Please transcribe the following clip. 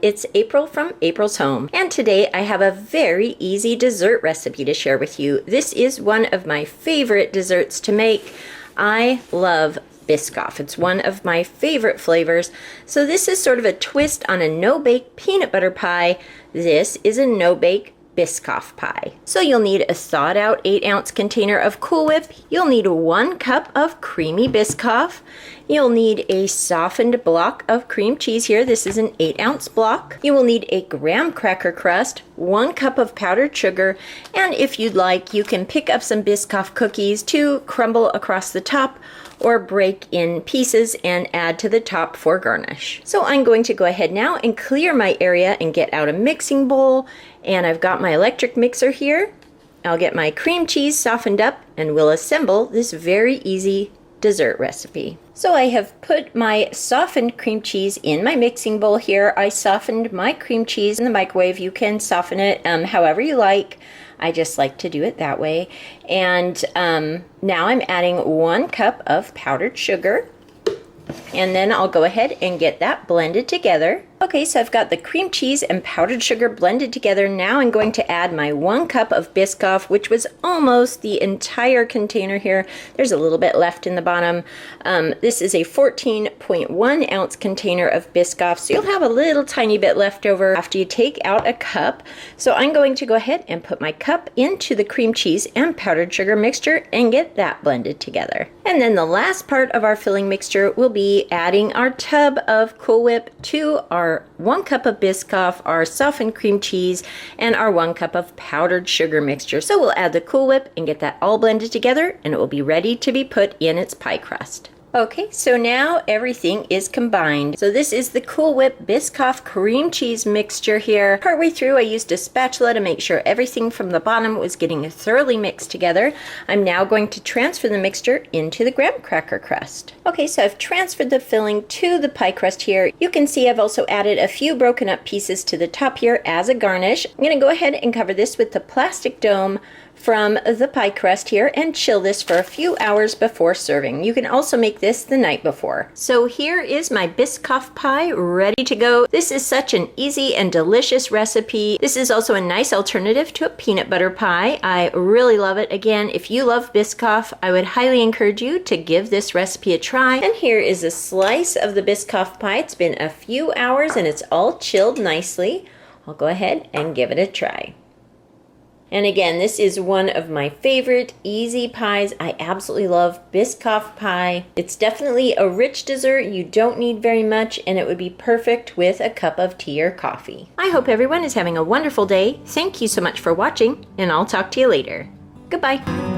it's April from April's Home, and today I have a very easy dessert recipe to share with you. This is one of my favorite desserts to make. I love Biscoff. It's one of my favorite flavors. So this is sort of a twist on a no-bake peanut butter pie. This is a no-bake Biscoff pie. So you'll need a thawed out 8-ounce container of Cool Whip. You'll need 1 cup of creamy Biscoff. You'll need a softened block of cream cheese here. This is an 8-ounce block. You will need a graham cracker crust, 1 cup of powdered sugar, and if you'd like, you can pick up some Biscoff cookies to crumble across the top or break in pieces and add to the top for garnish. So I'm going to go ahead now and clear my area and get out a mixing bowl, and I've got my electric mixer here. I'll get my cream cheese softened up and we'll assemble this very easy dessert recipe. So I have put my softened cream cheese in my mixing bowl here. I softened my cream cheese in the microwave. You can soften it however you like. I just like to do it that way. And now I'm adding 1 cup of powdered sugar. And then I'll go ahead and get that blended together. Okay, so I've got the cream cheese and powdered sugar blended together. Now I'm going to add my 1 cup of Biscoff, which was almost the entire container here. There's a little bit left in the bottom. This is a 14.1 ounce container of Biscoff, so you'll have a little tiny bit left over after you take out a cup. So I'm going to go ahead and put my cup into the cream cheese and powdered sugar mixture and get that blended together. And then the last part of our filling mixture will be adding our tub of Cool Whip to our 1 cup of Biscoff, our softened cream cheese, and our 1 cup of powdered sugar mixture. So we'll add the Cool Whip and get that all blended together, and it will be ready to be put in its pie crust. Okay, so now everything is combined. So this is the Cool Whip Biscoff cream cheese mixture here. Partway through I used a spatula to make sure everything from the bottom was getting thoroughly mixed together. I'm now going to transfer the mixture into the graham cracker crust. Okay, so I've transferred the filling to the pie crust here. You can see I've also added a few broken up pieces to the top here as a garnish. I'm gonna go ahead and cover this with the plastic dome from the pie crust here and chill this for a few hours before serving. You can also make this the night before. So here is my Biscoff pie ready to go. This is such an easy and delicious recipe. This is also a nice alternative to a peanut butter pie. I really love it. Again, if you love Biscoff, I would highly encourage you to give this recipe a try. And here is a slice of the Biscoff pie. It's been a few hours and it's all chilled nicely. I'll go ahead and give it a try. And again, this is one of my favorite easy pies. I absolutely love Biscoff pie. It's definitely a rich dessert. You don't need very much, and it would be perfect with a cup of tea or coffee. I hope everyone is having a wonderful day. Thank you so much for watching, and I'll talk to you later. Goodbye.